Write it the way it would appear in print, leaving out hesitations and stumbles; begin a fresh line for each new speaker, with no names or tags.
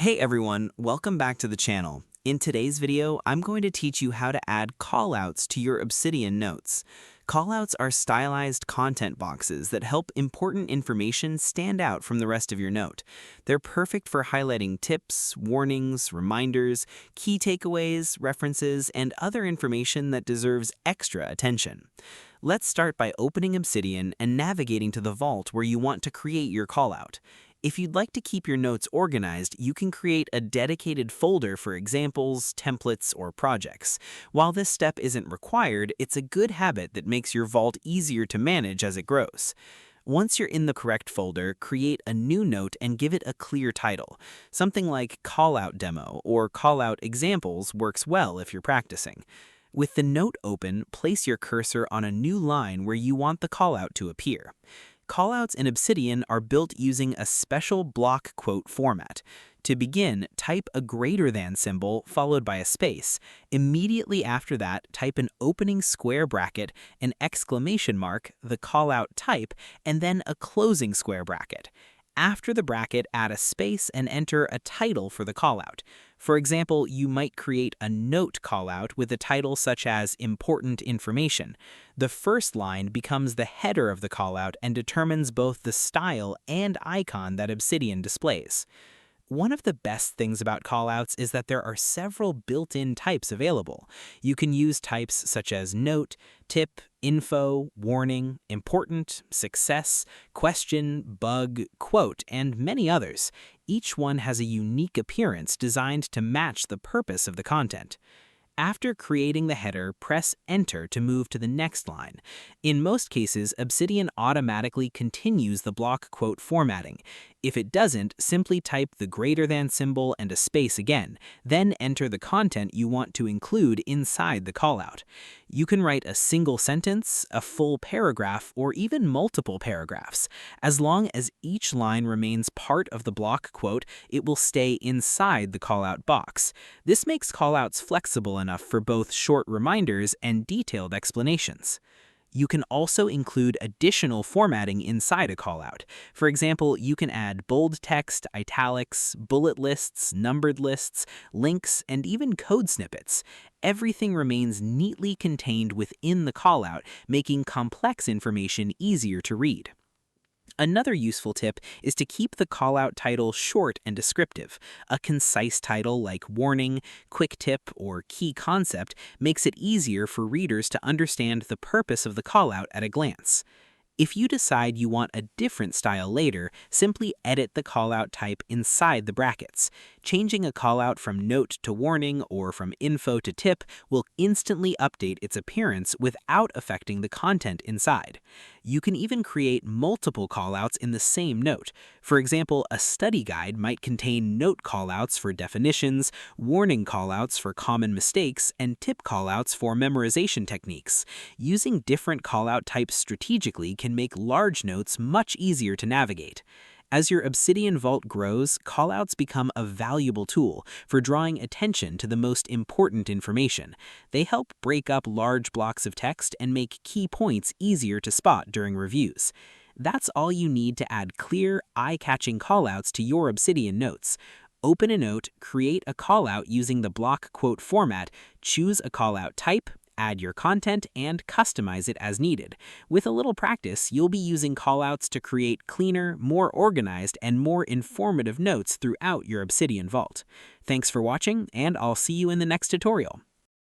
Hey everyone, welcome back to the channel. In today's video, I'm going to teach you how to add callouts to your Obsidian notes. Callouts are stylized content boxes that help important information stand out from the rest of your note. They're perfect for highlighting tips, warnings, reminders, key takeaways, references, and other information that deserves extra attention. Let's start by opening Obsidian and navigating to the vault where you want to create your callout. If you'd like to keep your notes organized, you can create a dedicated folder for examples, templates, or projects. While this step isn't required, it's a good habit that makes your vault easier to manage as it grows. Once you're in the correct folder, create a new note and give it a clear title. Something like Callout Demo or Callout Examples works well if you're practicing. With the note open, place your cursor on a new line where you want the callout to appear. Callouts in Obsidian are built using a special block quote format. To begin, type a greater than symbol followed by a space. Immediately after that, type an opening square bracket, an exclamation mark, the callout type, and then a closing square bracket. After the bracket, add a space and enter a title for the callout. For example, you might create a note callout with a title such as Important Information. The first line becomes the header of the callout and determines both the style and icon that Obsidian displays. One of the best things about callouts is that there are several built-in types available. You can use types such as note, tip, info, warning, important, success, question, bug, quote, and many others. Each one has a unique appearance designed to match the purpose of the content. After creating the header, press Enter to move to the next line. In most cases, Obsidian automatically continues the block quote formatting. If it doesn't, simply type the greater than symbol and a space again, then enter the content you want to include inside the callout. You can write a single sentence, a full paragraph, or even multiple paragraphs. As long as each line remains part of the block quote, it will stay inside the callout box. This makes callouts flexible enough for both short reminders and detailed explanations. You can also include additional formatting inside a callout. For example, you can add bold text, italics, bullet lists, numbered lists, links, and even code snippets. Everything remains neatly contained within the callout, making complex information easier to read. Another useful tip is to keep the callout title short and descriptive. A concise title like Warning, Quick Tip, or Key Concept makes it easier for readers to understand the purpose of the callout at a glance. If you decide you want a different style later, simply edit the callout type inside the brackets. Changing a callout from note to warning or from info to tip will instantly update its appearance without affecting the content inside. You can even create multiple callouts in the same note. For example, a study guide might contain note callouts for definitions, warning callouts for common mistakes, and tip callouts for memorization techniques. Using different callout types strategically can make large notes much easier to navigate. As your Obsidian Vault grows, callouts become a valuable tool for drawing attention to the most important information. They help break up large blocks of text and make key points easier to spot during reviews. That's all you need to add clear, eye-catching callouts to your Obsidian notes. Open a note, create a callout using the block quote format, choose a callout type, add your content, and customize it as needed. With a little practice, you'll be using callouts to create cleaner, more organized, and more informative notes throughout your Obsidian Vault. Thanks for watching, and I'll see you in the next tutorial.